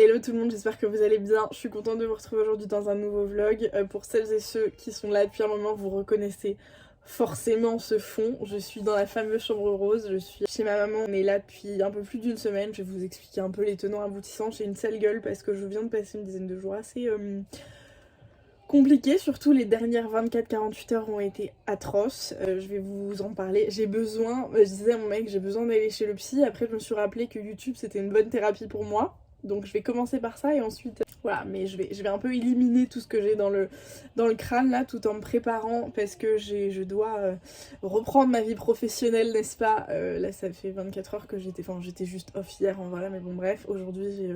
Hello tout le monde, j'espère que vous allez bien. Je suis contente de vous retrouver aujourd'hui dans un nouveau vlog. Pour celles et ceux qui sont là depuis un moment, vous reconnaissez forcément ce fond. Je suis dans la fameuse chambre rose, je suis chez ma maman. On est là depuis un peu plus d'une semaine. Je vais vous expliquer un peu les tenants aboutissants. J'ai une sale gueule parce que je viens de passer une dizaine de jours assez compliqués. Surtout les dernières 24-48 heures ont été atroces. Je vais vous en parler. J'ai besoin, je disais à mon mec, j'ai besoin d'aller chez le psy. Après je me suis rappelé que YouTube c'était une bonne thérapie pour moi. Donc je vais commencer par ça et ensuite voilà, mais je vais un peu éliminer tout ce que j'ai dans le crâne là tout en me préparant parce que je dois reprendre ma vie professionnelle, n'est-ce pas. Là ça fait 24 heures que j'étais juste off hier en vrai, mais bon bref, aujourd'hui j'ai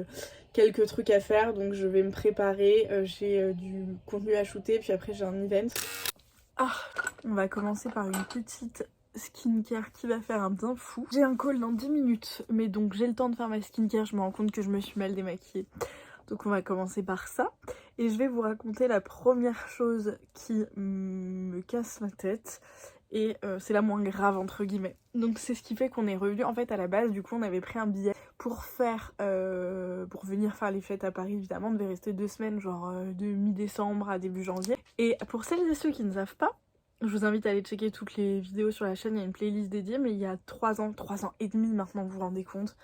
quelques trucs à faire donc je vais me préparer, j'ai du contenu à shooter puis après j'ai un event. On va commencer par une petite skincare qui va faire un bien fou. J'ai un call dans 10 minutes, mais donc j'ai le temps de faire ma skincare, je me rends compte que je me suis mal démaquillée. Donc on va commencer par ça. Et je vais vous raconter la première chose qui me casse la tête. Et c'est la moins grave entre guillemets. Donc c'est ce qui fait qu'on est revenu. En fait à la base du coup on avait pris un billet pour venir faire les fêtes à Paris évidemment. On devait rester 2 semaines genre de mi-décembre à début janvier. Et pour celles et ceux qui ne savent pas, je vous invite à aller checker toutes les vidéos sur la chaîne, il y a une playlist dédiée, mais il y a 3 ans et demi maintenant, vous vous rendez compte,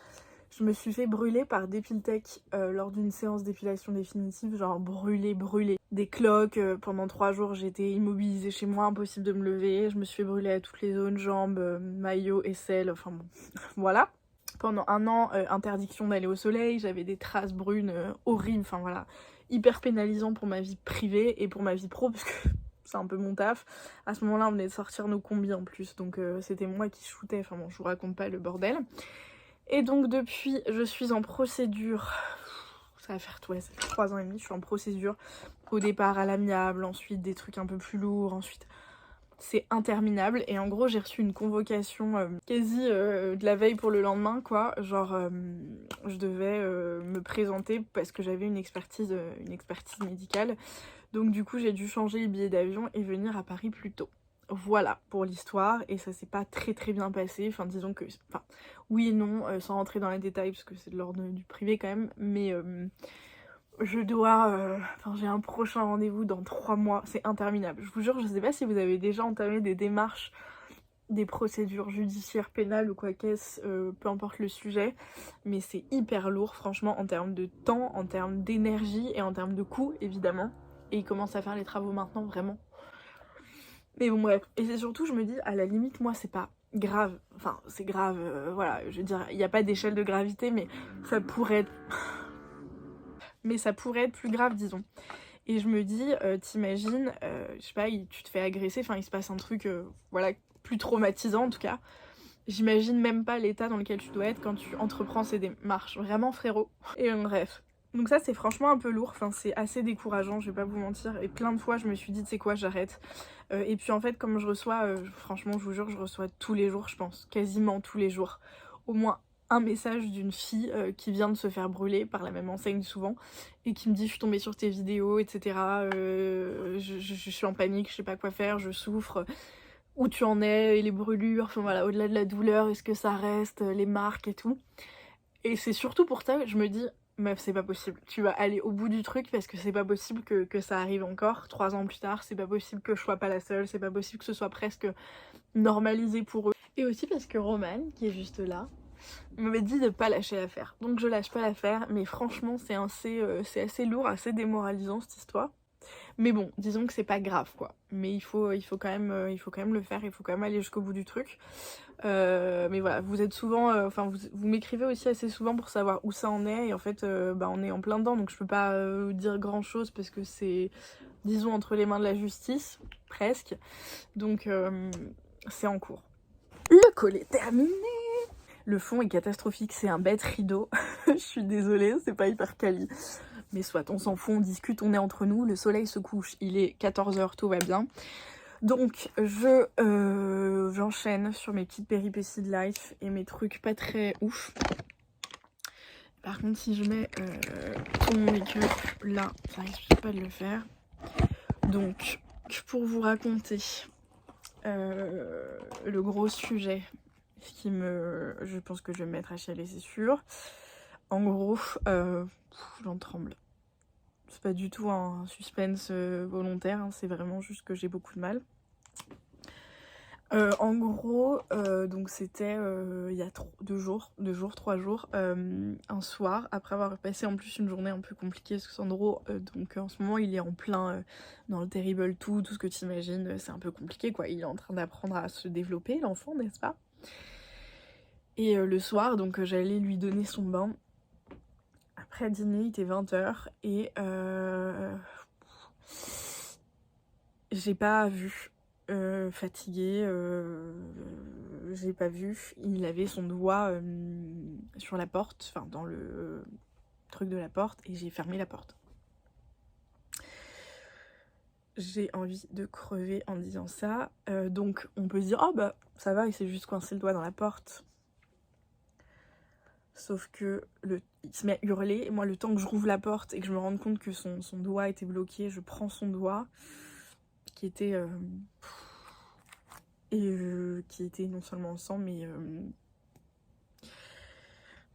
je me suis fait brûler par Dépiltech lors d'une séance d'épilation définitive, genre brûler. Des cloques, pendant 3 jours j'étais immobilisée chez moi, impossible de me lever, je me suis fait brûler à toutes les zones, jambes, maillot, aisselle, enfin bon, voilà. Pendant 1 an, interdiction d'aller au soleil, j'avais des traces brunes horribles, enfin voilà, hyper pénalisant pour ma vie privée et pour ma vie pro, parce que c'est un peu mon taf. À ce moment-là, on venait de sortir nos combis en plus, donc c'était moi qui shootais, enfin bon, je vous raconte pas le bordel. Et donc depuis, je suis en procédure, ça va faire 3 ans et demi, je suis en procédure. Au départ à l'amiable, ensuite des trucs un peu plus lourds, ensuite c'est interminable. Et en gros j'ai reçu une convocation quasi de la veille pour le lendemain quoi, genre je devais me présenter parce que j'avais une expertise médicale. Donc du coup j'ai dû changer les billets d'avion et venir à Paris plus tôt. Voilà pour l'histoire, et ça s'est pas très bien passé, enfin disons que, enfin oui et non, sans rentrer dans les détails parce que c'est de l'ordre du privé quand même, mais je dois, j'ai un prochain rendez-vous dans 3 mois, c'est interminable, je vous jure. Je sais pas si vous avez déjà entamé des démarches, des procédures judiciaires, pénales ou quoi qu'est-ce, peu importe le sujet, mais c'est hyper lourd franchement en termes de temps, en termes d'énergie et en termes de coûts évidemment, et ils commencent à faire les travaux maintenant vraiment. Mais bon bref, et c'est surtout, je me dis, à la limite, moi c'est pas grave, enfin c'est grave, voilà, je veux dire, il n'y a pas d'échelle de gravité, mais ça pourrait être... mais ça pourrait être plus grave, disons. Et je me dis, t'imagines, je sais pas, tu te fais agresser, enfin il se passe un truc, voilà, plus traumatisant en tout cas. J'imagine même pas l'état dans lequel tu dois être quand tu entreprends ces démarches, vraiment frérot. Et bref. Donc ça c'est franchement un peu lourd, enfin c'est assez décourageant, je vais pas vous mentir, et plein de fois je me suis dit, tu sais quoi, j'arrête. Et puis en fait comme je reçois, franchement je vous jure, je reçois tous les jours, je pense, quasiment tous les jours, au moins un message d'une fille qui vient de se faire brûler par la même enseigne souvent, et qui me dit je suis tombée sur tes vidéos, etc. Je suis en panique, je sais pas quoi faire, je souffre, où tu en es, et les brûlures, enfin voilà, au-delà de la douleur, est-ce que ça reste, les marques et tout. Et c'est surtout pour ça que je me dis, meuf, c'est pas possible, tu vas aller au bout du truc parce que c'est pas possible que ça arrive encore 3 ans plus tard, c'est pas possible que je sois pas la seule, c'est pas possible que ce soit presque normalisé pour eux. Et aussi parce que Romane, qui est juste là, m'avait dit de pas lâcher l'affaire. Donc je lâche pas l'affaire, mais franchement c'est assez lourd, assez démoralisant cette histoire. Mais bon, disons que c'est pas grave quoi. Mais il faut quand même le faire, il faut quand même aller jusqu'au bout du truc. Mais voilà, vous êtes souvent, vous m'écrivez aussi assez souvent pour savoir où ça en est, et en fait on est en plein dedans, donc je peux pas dire grand chose parce que c'est, disons, entre les mains de la justice, presque. Donc c'est en cours. Le call est terminé. Le fond est catastrophique, c'est un bête rideau. Je suis désolée, c'est pas hyper quali. Mais soit, on s'en fout, on discute, on est entre nous, le soleil se couche, il est 14 h, tout va bien. Donc j'enchaîne sur mes petites péripéties de life et mes trucs pas très ouf. Par contre si je mets tout mon make-up là, ça risque pas de le faire. Donc pour vous raconter le gros sujet, je pense que je vais me mettre à chialer, c'est sûr. En gros, j'en tremble. C'est pas du tout un suspense volontaire, hein, c'est vraiment juste que j'ai beaucoup de mal. En gros, donc c'était il y a 3 jours, un soir, après avoir passé en plus une journée un peu compliquée, parce que Sandro, donc en ce moment il est en plein dans le Terrible tout ce que tu imagines, c'est un peu compliqué quoi, il est en train d'apprendre à se développer, l'enfant, n'est-ce pas? Et le soir, donc j'allais lui donner son bain. Après dîner, il était 20h et j'ai pas vu. Fatigué, j'ai pas vu. Il avait son doigt sur la porte, enfin dans le truc de la porte, et j'ai fermé la porte. J'ai envie de crever en disant ça. Donc on peut se dire, oh bah ça va, il s'est juste coincé le doigt dans la porte. Sauf que il se met à hurler, et moi le temps que je rouvre la porte et que je me rende compte que son doigt était bloqué, je prends son doigt, qui était qui était non seulement en sang, mais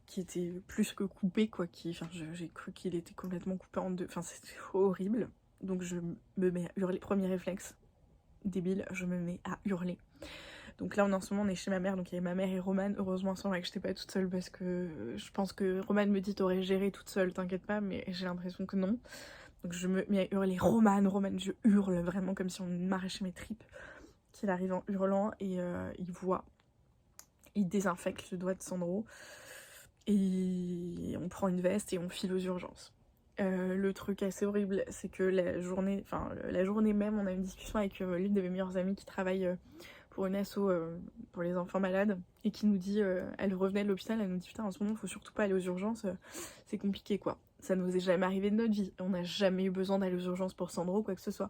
qui était plus que coupé, quoi. J'ai cru qu'il était complètement coupé en deux. Enfin, c'était horrible. Donc je me mets à hurler. Premier réflexe, débile, je me mets à hurler. Donc là, en ce moment, on est chez ma mère. Donc il y avait ma mère et Romane. Heureusement, sans que j'étais pas toute seule, parce que je pense que Romane me dit t'aurais géré toute seule, t'inquiète pas, mais j'ai l'impression que non. Donc je me mets à hurler Romane, je hurle vraiment comme si on m'arrachait mes tripes. Qu'il arrive en hurlant et il désinfecte le doigt de Sandro et on prend une veste et on file aux urgences. Le truc assez horrible, c'est que la journée même, on a une discussion avec l'une de mes meilleures amies qui travaille pour une asso pour les enfants malades et qui nous dit, elle revenait de l'hôpital, elle nous dit putain en ce moment faut surtout pas aller aux urgences, c'est compliqué quoi. Ça nous est jamais arrivé de notre vie, on n'a jamais eu besoin d'aller aux urgences pour Sandro, quoi que ce soit.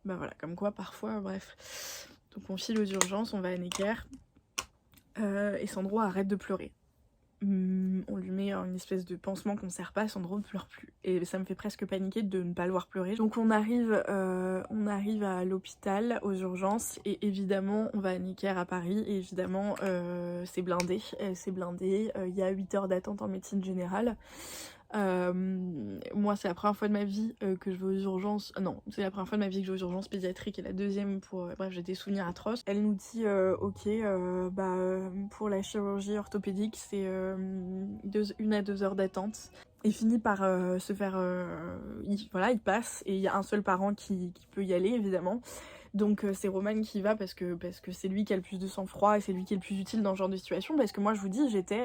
Bah voilà, comme quoi parfois, bref. Donc on file aux urgences, on va à Necker, et Sandro arrête de pleurer. On lui met une espèce de pansement qu'on ne serre pas, Sandro ne pleure plus. Et ça me fait presque paniquer de ne pas le voir pleurer. Donc on arrive à l'hôpital, aux urgences, et évidemment on va à Necker à Paris, et évidemment c'est blindé. Il y a 8 heures d'attente en médecine générale. Moi c'est la première fois de ma vie que je vais aux urgences, non c'est la première fois de ma vie que je vais aux urgences pédiatriques et la deuxième pour, bref j'ai des souvenirs atroces. Elle nous dit ok pour la chirurgie orthopédique c'est 1 à 2 heures d'attente. Il finit par se faire, il passe et il y a un seul parent qui peut y aller évidemment. Donc c'est Romane qui va parce que c'est lui qui a le plus de sang-froid et c'est lui qui est le plus utile dans ce genre de situation, parce que moi je vous dis j'étais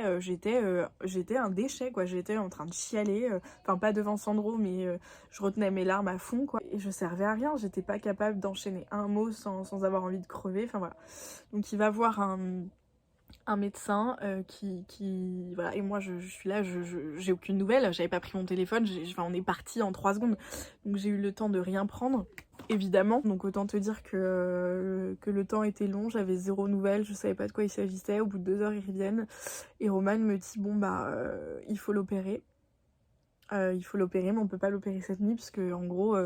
un déchet quoi, j'étais en train de chialer, enfin pas devant Sandro mais je retenais mes larmes à fond quoi, et je servais à rien, j'étais pas capable d'enchaîner un mot sans avoir envie de crever, enfin voilà. Donc il va voir un médecin qui voilà, et moi je suis là, j'ai aucune nouvelle, j'avais pas pris mon téléphone, on est parti en 3 secondes, donc j'ai eu le temps de rien prendre évidemment, donc autant te dire que le temps était long, j'avais 0 nouvelle, je savais pas de quoi il s'agissait. Au bout de 2 heures ils reviennent et Romane me dit bon bah il faut l'opérer. Mais on peut pas l'opérer cette nuit parce que en gros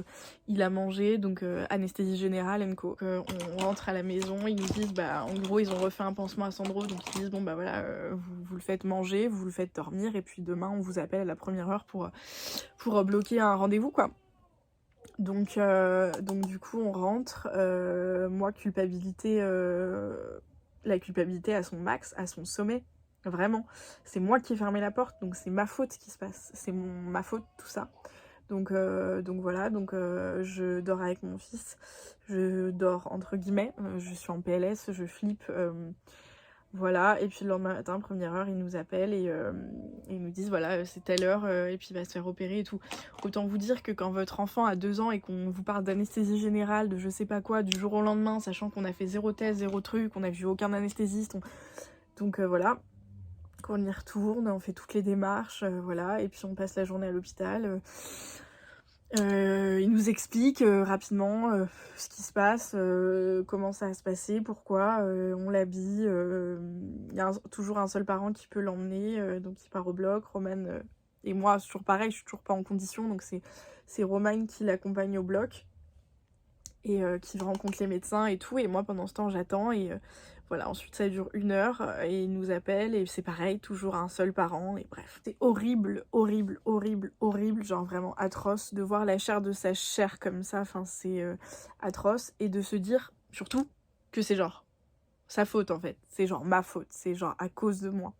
il a mangé, donc anesthésie générale & co. On rentre à la maison, ils nous disent bah en gros ils ont refait un pansement à Sandro, donc ils disent bon bah voilà vous le faites manger, vous le faites dormir et puis demain on vous appelle à la première heure pour bloquer un rendez-vous quoi. Donc du coup on rentre, moi la culpabilité à son max, à son sommet, vraiment. C'est moi qui ai fermé la porte, donc c'est ma faute ce qui se passe, c'est ma faute tout ça. Donc voilà, je dors avec mon fils, je dors entre guillemets, je suis en PLS, je flippe, voilà, et puis le lendemain matin, première heure, ils nous appellent et ils nous disent voilà, c'est telle heure et puis il va se faire opérer et tout. Autant vous dire que quand votre enfant a 2 ans et qu'on vous parle d'anesthésie générale, de je sais pas quoi, du jour au lendemain, sachant qu'on a fait 0 test, 0 truc, on a vu aucun anesthésiste, donc voilà, qu'on y retourne, on fait toutes les démarches, voilà, et puis on passe la journée à l'hôpital. Il nous explique rapidement ce qui se passe, comment ça va se passer, pourquoi on l'habille. Il y a toujours un seul parent qui peut l'emmener, donc il part au bloc. Romane et moi, c'est toujours pareil, je suis toujours pas en condition, donc c'est Romane qui l'accompagne au bloc. et qui rencontre les médecins et tout, et moi pendant ce temps j'attends, et voilà, ensuite ça dure 1 heure, et il nous appelle, et c'est pareil, toujours un seul parent, et bref. C'est horrible, horrible, horrible, horrible, genre vraiment atroce, de voir la chair de sa chair comme ça, enfin c'est atroce, et de se dire, surtout, que c'est genre sa faute en fait, c'est genre ma faute, c'est genre à cause de moi.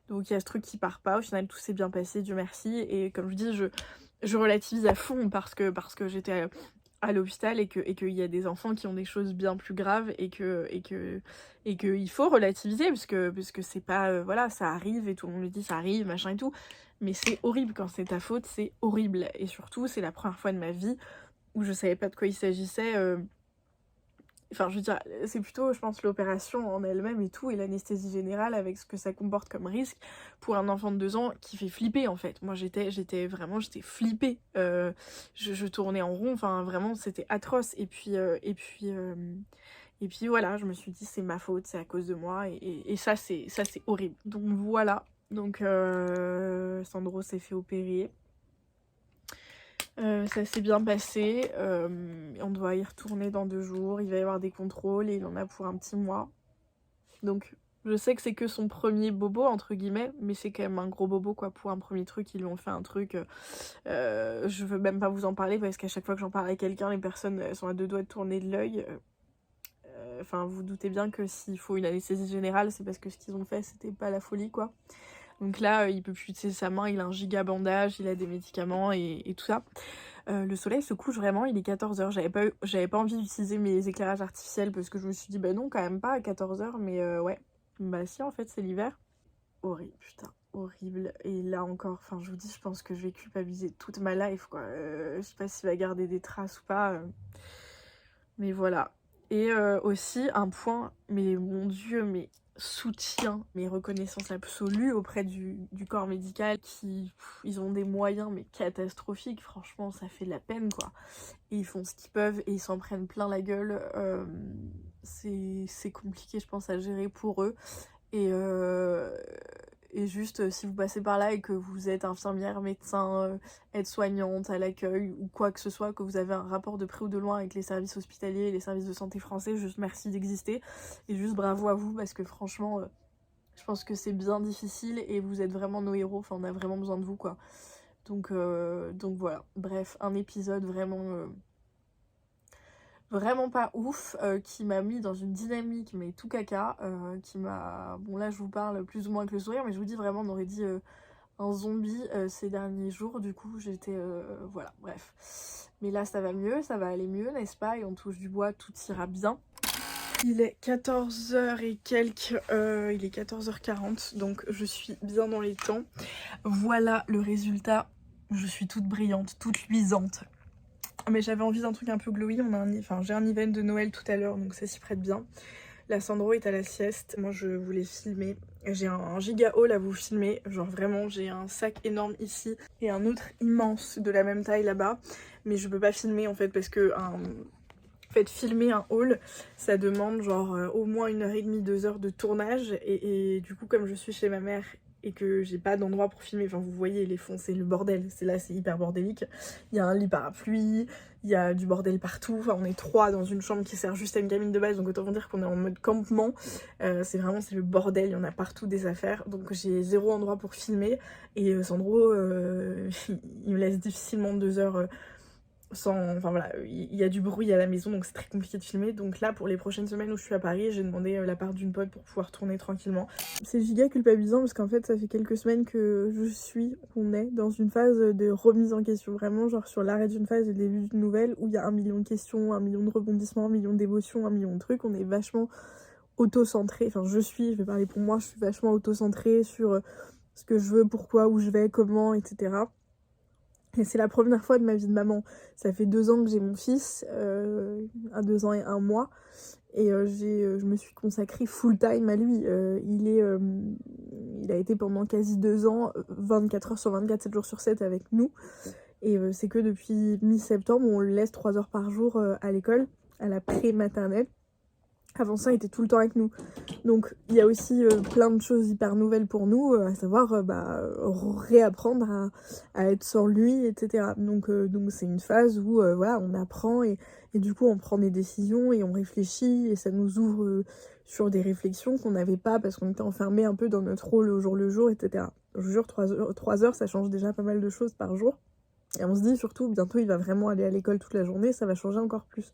Donc il y a ce truc qui part pas, au final tout s'est bien passé, Dieu merci, et comme je dis, je relativise à fond parce que j'étais à l'hôpital, et qu'il y a des enfants qui ont des choses bien plus graves, et que il faut relativiser, parce que c'est pas voilà, ça arrive, et tout le monde me dit ça arrive machin et tout, mais c'est horrible quand c'est ta faute, c'est horrible, et surtout c'est la première fois de ma vie où je savais pas de quoi il s'agissait. Enfin, je veux dire, c'est plutôt, je pense, l'opération en elle-même et tout, et l'anesthésie générale avec ce que ça comporte comme risque pour un enfant de 2 ans qui fait flipper, en fait. Moi, j'étais flippée. Je tournais en rond, enfin, vraiment, c'était atroce. Et puis voilà, je me suis dit, c'est ma faute, c'est à cause de moi, et ça, c'est horrible. Donc voilà. Donc, Sandro s'est fait opérer. Ça s'est bien passé, on doit y retourner dans 2 jours, il va y avoir des contrôles, et il en a pour un petit mois. Donc je sais que c'est que son premier bobo entre guillemets, mais c'est quand même un gros bobo quoi, pour un premier truc. Ils lui ont fait un truc, je veux même pas vous en parler, parce qu'à chaque fois que j'en parle à quelqu'un, les personnes sont à 2 doigts de tourner de l'œil. Enfin vous doutez bien que s'il faut une anesthésie générale, c'est parce que ce qu'ils ont fait c'était pas la folie quoi. Donc là, il peut plus utiliser sa main, il a un giga bandage, il a des médicaments et tout ça. Le soleil se couche vraiment, il est 14h. J'avais pas envie d'utiliser mes éclairages artificiels, parce que je me suis dit, bah non, quand même pas à 14h, mais ouais. Bah si, en fait, c'est l'hiver. Horrible, putain, horrible. Et là encore, enfin, je vous dis, je pense que je vais culpabiliser toute ma life, quoi. Je sais pas s'il va garder des traces ou pas. Mais voilà. Et aussi, un point, mais mon Dieu, mais soutien, mais reconnaissance absolue auprès du corps médical qui, ils ont des moyens mais catastrophiques, franchement ça fait de la peine quoi. Et ils font ce qu'ils peuvent et ils s'en prennent plein la gueule, c'est compliqué je pense à gérer pour eux. Et, et juste si vous passez par là et que vous êtes infirmière, médecin, aide-soignante à l'accueil ou quoi que ce soit, que vous avez un rapport de près ou de loin avec les services hospitaliers et les services de santé français, juste merci d'exister et juste bravo à vous, parce que franchement je pense que c'est bien difficile et vous êtes vraiment nos héros, enfin on a vraiment besoin de vous quoi. Donc voilà, bref, un épisode vraiment pas ouf, qui m'a mis dans une dynamique mais tout caca, qui m'a... Bon là je vous parle plus ou moins avec le sourire, mais je vous dis vraiment on aurait dit un zombie ces derniers jours, du coup j'étais... voilà, bref. Mais là ça va mieux, ça va aller mieux, n'est-ce pas? Et on touche du bois, tout ira bien. Il est 14h et quelques, il est 14h40, donc je suis bien dans les temps. Voilà le résultat, je suis toute brillante, toute luisante. Mais j'avais envie d'un truc un peu glowy, j'ai un event de Noël tout à l'heure, donc ça s'y prête bien. La Sandro est à la sieste, moi je voulais filmer. J'ai un giga haul à vous filmer, genre vraiment j'ai un sac énorme ici et un autre immense de la même taille là-bas. Mais je peux pas filmer en fait parce que filmer un haul ça demande genre au moins 1h30, 2 heures de tournage, et du coup comme je suis chez ma mère et que j'ai pas d'endroit pour filmer, enfin vous voyez les fonds, c'est le bordel, c'est hyper bordélique. Il y a un lit parapluie, il y a du bordel partout, enfin on est 3 dans une chambre qui sert juste à une gamine de base, donc autant vous dire qu'on est en mode campement. C'est le bordel, il y en a partout des affaires, donc j'ai 0 endroit pour filmer, et Sandro il me laisse difficilement 2 heures sans... Enfin voilà, il y a du bruit à la maison, donc c'est très compliqué de filmer. Donc là, pour les prochaines semaines où je suis à Paris, j'ai demandé la part d'une pote pour pouvoir tourner tranquillement. C'est giga culpabilisant parce qu'en fait, ça fait quelques semaines que on est dans une phase de remise en question. Vraiment, genre sur l'arrêt d'une phase et le début d'une nouvelle, où il y a 1 million de questions, 1 million de rebondissements, 1 million d'émotions, 1 million de trucs. On est vachement auto-centré. Enfin, je vais parler pour moi, je suis vachement auto-centrée sur ce que je veux, pourquoi, où je vais, comment, etc. Et c'est la première fois de ma vie de maman. Ça fait 2 ans que j'ai mon fils, à 2 ans et 1 mois. Et je me suis consacrée full time à lui. Il a été pendant quasi 2 ans, 24 heures sur 24, 7 jours sur 7 avec nous. Et c'est que depuis mi-septembre, on le laisse 3 heures par jour à l'école, à la pré-maternelle. Avant ça, il était tout le temps avec nous. Donc il y a aussi plein de choses hyper nouvelles pour nous, à savoir réapprendre à être sans lui, etc. Donc c'est une phase où voilà, on apprend et du coup on prend des décisions et on réfléchit et ça nous ouvre sur des réflexions qu'on n'avait pas parce qu'on était enfermés un peu dans notre rôle au jour le jour, etc. Je vous jure, 3 heures, ça change déjà pas mal de choses par jour. Et on se dit surtout, bientôt il va vraiment aller à l'école toute la journée, ça va changer encore plus.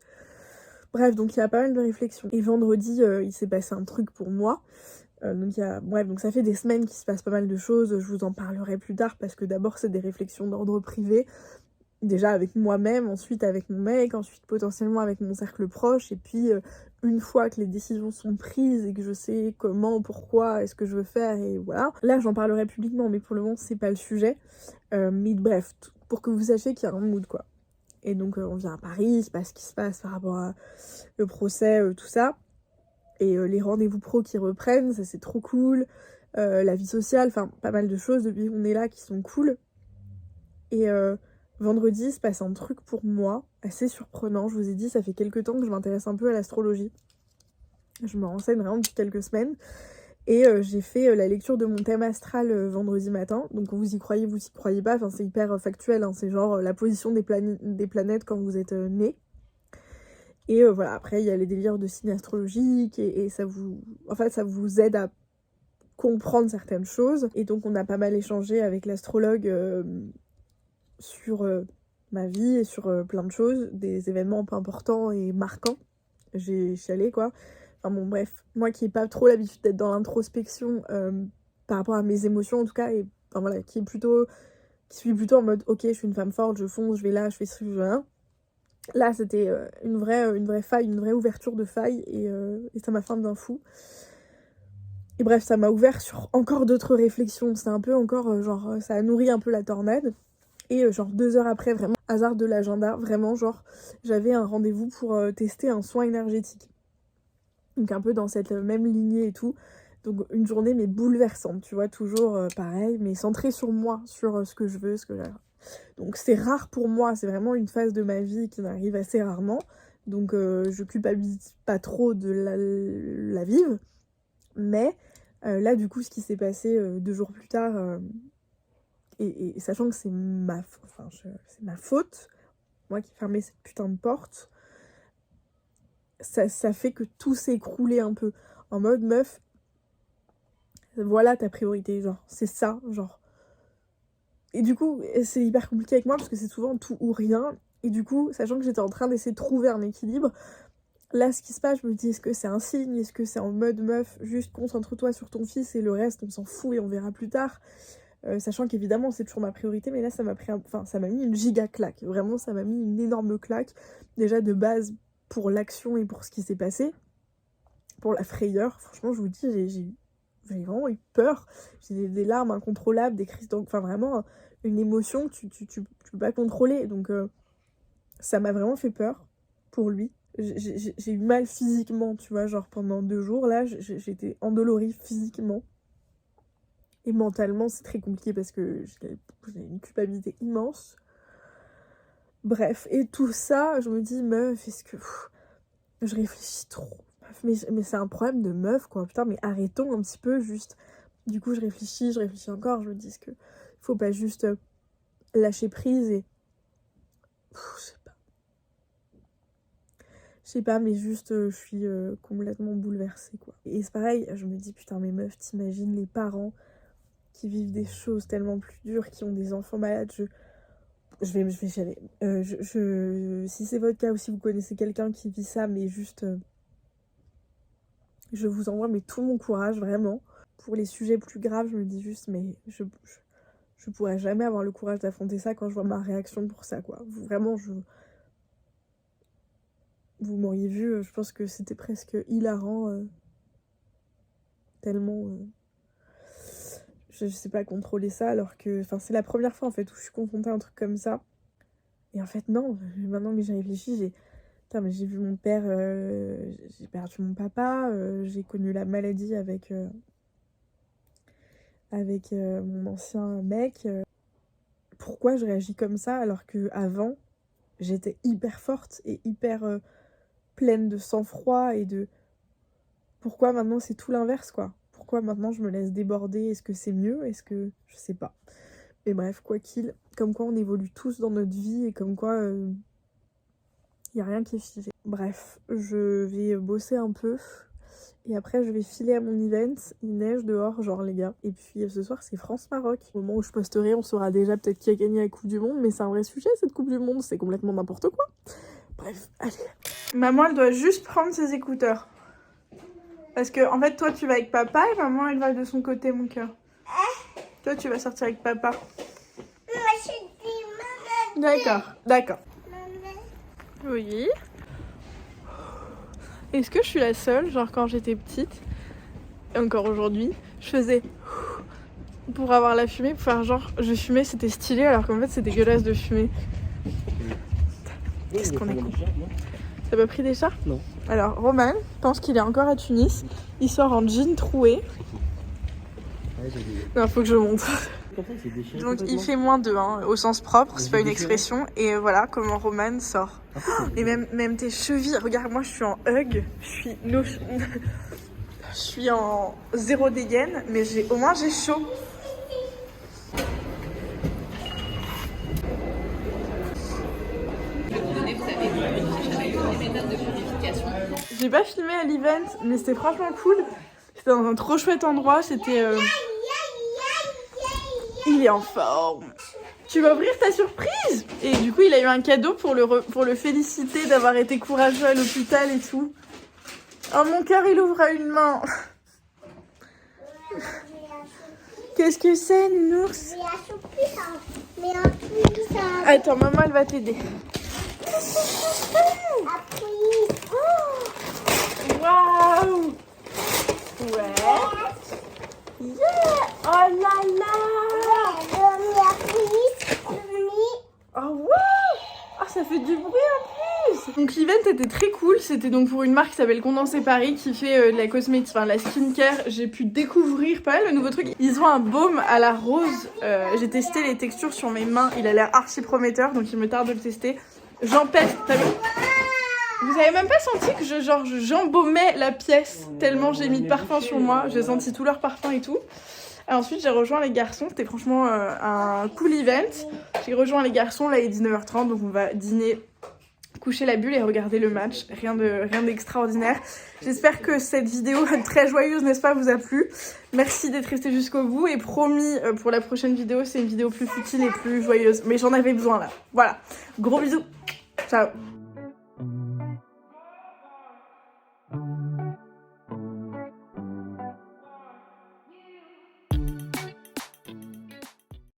Bref, donc il y a pas mal de réflexions. Et vendredi, il s'est passé un truc pour moi. Donc ça fait des semaines qu'il se passe pas mal de choses, je vous en parlerai plus tard parce que d'abord c'est des réflexions d'ordre privé, déjà avec moi-même, ensuite avec mon mec, ensuite potentiellement avec mon cercle proche, et puis une fois que les décisions sont prises et que je sais comment, pourquoi, est-ce que je veux faire, et voilà, là j'en parlerai publiquement, mais pour le moment c'est pas le sujet, mais bref, pour que vous sachiez qu'il y a un mood quoi. Et donc on vient à Paris, il se passe ce qui se passe par rapport à le procès, tout ça. Et les rendez-vous pro qui reprennent, ça c'est trop cool. La vie sociale, enfin pas mal de choses depuis qu'on est là qui sont cool. Et vendredi, il se passe un truc pour moi assez surprenant. Je vous ai dit, ça fait quelques temps que je m'intéresse un peu à l'astrologie. Je me renseigne vraiment depuis quelques semaines. Et j'ai fait la lecture de mon thème astral vendredi matin. Donc vous y croyez pas, enfin c'est hyper factuel, hein. C'est genre la position des planètes quand vous êtes né. Et voilà, après il y a les délires de signes astrologiques et ça vous... En fait ça vous aide à comprendre certaines choses. Et donc on a pas mal échangé avec l'astrologue sur ma vie et sur plein de choses, des événements pas importants et marquants. J'ai chialé quoi. Enfin bon bref, moi qui n'ai pas trop l'habitude d'être dans l'introspection par rapport à mes émotions en tout cas, et enfin voilà, qui suis plutôt en mode ok je suis une femme forte, je fonce, je vais là, je fais ce que je veux. Là c'était une vraie faille, une vraie ouverture de faille et ça m'a fait un bien fou. Et bref, ça m'a ouvert sur encore d'autres réflexions, c'est un peu encore genre ça a nourri un peu la tornade. Et genre 2 heures après, vraiment, hasard de l'agenda, vraiment genre j'avais un rendez-vous pour tester un soin énergétique. Donc un peu dans cette même lignée et tout. Donc une journée mais bouleversante, tu vois, toujours pareil, mais centrée sur moi, sur ce que je veux, ce que j'ai. Donc c'est rare pour moi, c'est vraiment une phase de ma vie qui m'arrive assez rarement. Donc je culpabilise pas trop de la vivre. Mais là du coup ce qui s'est passé 2 jours plus tard, et sachant que c'est ma faute, moi qui fermais cette putain de porte, ça fait que tout s'est écroulé un peu. En mode meuf, voilà ta priorité, genre, c'est ça, genre. Et du coup, c'est hyper compliqué avec moi parce que c'est souvent tout ou rien. Et du coup, sachant que j'étais en train d'essayer de trouver un équilibre, là, ce qui se passe, je me dis, est-ce que c'est un signe? Est-ce que c'est en mode meuf, juste concentre-toi sur ton fils et le reste, on s'en fout et on verra plus tard. Sachant qu'évidemment, c'est toujours ma priorité, mais là, ça m'a mis une giga claque. Vraiment, ça m'a mis une énorme claque. Déjà, de base, pour l'action et pour ce qui s'est passé. Pour la frayeur, franchement, je vous dis, j'ai vraiment eu peur. J'ai des larmes incontrôlables, des crises enfin vraiment une émotion que tu peux pas contrôler. Donc ça m'a vraiment fait peur pour lui. J'ai eu mal physiquement, tu vois, genre pendant 2 jours, là, j'étais endolorie physiquement. Et mentalement, c'est très compliqué parce que j'ai une culpabilité immense. Bref, et tout ça, je me dis, meuf, est-ce que... je réfléchis trop. Mais c'est un problème de meuf, quoi. Putain, mais arrêtons un petit peu, juste. Du coup, je réfléchis encore. Je me dis que faut pas juste lâcher prise et... je sais pas. Je sais pas, mais juste, je suis complètement bouleversée, quoi. Et c'est pareil, je me dis, putain, mais meuf, t'imagines les parents qui vivent des choses tellement plus dures, qui ont des enfants malades, je vais chialer. Si c'est votre cas ou si vous connaissez quelqu'un qui vit ça, mais juste... je vous envoie mais tout mon courage, vraiment. Pour les sujets plus graves, je me dis juste, mais je pourrais jamais avoir le courage d'affronter ça quand je vois ma réaction pour ça, quoi. Vraiment, vous m'auriez vu, je pense que c'était presque hilarant, tellement... je sais pas contrôler ça, alors que... Enfin, c'est la première fois, en fait, où je suis confrontée à un truc comme ça. Et en fait, non, maintenant que j'y réfléchis, j'ai vu mon père... j'ai perdu mon papa, j'ai connu la maladie avec mon ancien mec. Pourquoi je réagis comme ça alors que avant j'étais hyper forte et hyper pleine de sang-froid et de pourquoi maintenant c'est tout l'inverse quoi? Pourquoi maintenant je me laisse déborder? Est-ce que c'est mieux? Est-ce que... Je sais pas. Mais bref, quoi qu'il, comme quoi on évolue tous dans notre vie et comme quoi y a rien qui est figé. Bref, je vais bosser un peu et après je vais filer à mon event. Il neige dehors, genre les gars. Et puis ce soir c'est France-Maroc. Au moment où je posterai, on saura déjà peut-être qui a gagné la Coupe du Monde, mais c'est un vrai sujet cette Coupe du Monde, c'est complètement n'importe quoi. Bref, allez. Maman elle doit juste prendre ses écouteurs. Parce que en fait toi tu vas avec papa et maman elle va de son côté mon cœur. Toi tu vas sortir avec papa. D'accord, d'accord. Oui. Est-ce que je suis la seule, genre quand j'étais petite, et encore aujourd'hui, je faisais pour avoir la fumée, pour faire genre je fumais, c'était stylé alors qu'en fait c'est dégueulasse de fumer. Qu'est-ce qu'on est con. T'as pas pris des chats? Non. Alors Roman pense qu'il est encore à Tunis, il sort en jean troué. Non, faut que je montre. Donc il fait -2 hein, au sens propre, c'est pas une expression. Et voilà comment Roman sort. Et même tes chevilles, regarde moi je suis en hug, je suis en 0 dégaine, mais au moins j'ai chaud. J'ai pas filmé à l'event, mais c'était franchement cool. C'était dans un trop chouette endroit, c'était... Il est en forme. Tu vas ouvrir ta surprise. Et du coup, il a eu un cadeau pour le féliciter d'avoir été courageux à l'hôpital et tout. Oh, mon cœur, il ouvre à une main. Qu'est-ce que c'est, Nounours? Attends, maman, elle va t'aider. Waouh! Ouais. Yeah! Oh là là! Oh ouais! Ah, ça fait du bruit en plus! Donc l'event était très cool, c'était donc pour une marque qui s'appelle Condensé Paris qui fait de la cosmétique, enfin la skincare. J'ai pu découvrir pas mal de nouveaux trucs. Ils ont un baume à la rose, j'ai testé les textures sur mes mains, il a l'air archi prometteur donc il me tarde de le tester. J'en pèse, t'as vu? Vous avez même pas senti que j'embaumais la pièce tellement j'ai mis de parfum sur moi, j'ai senti tout leur parfum et tout. Et ensuite j'ai rejoint les garçons, c'était franchement un cool event. J'ai rejoint les garçons, là il est 19h30 donc on va dîner, coucher la bulle et regarder le match, rien d'extraordinaire. J'espère que cette vidéo très joyeuse, n'est-ce pas, vous a plu. Merci d'être resté jusqu'au bout et promis pour la prochaine vidéo c'est une vidéo plus futile et plus joyeuse. Mais j'en avais besoin là, voilà. Gros bisous, ciao.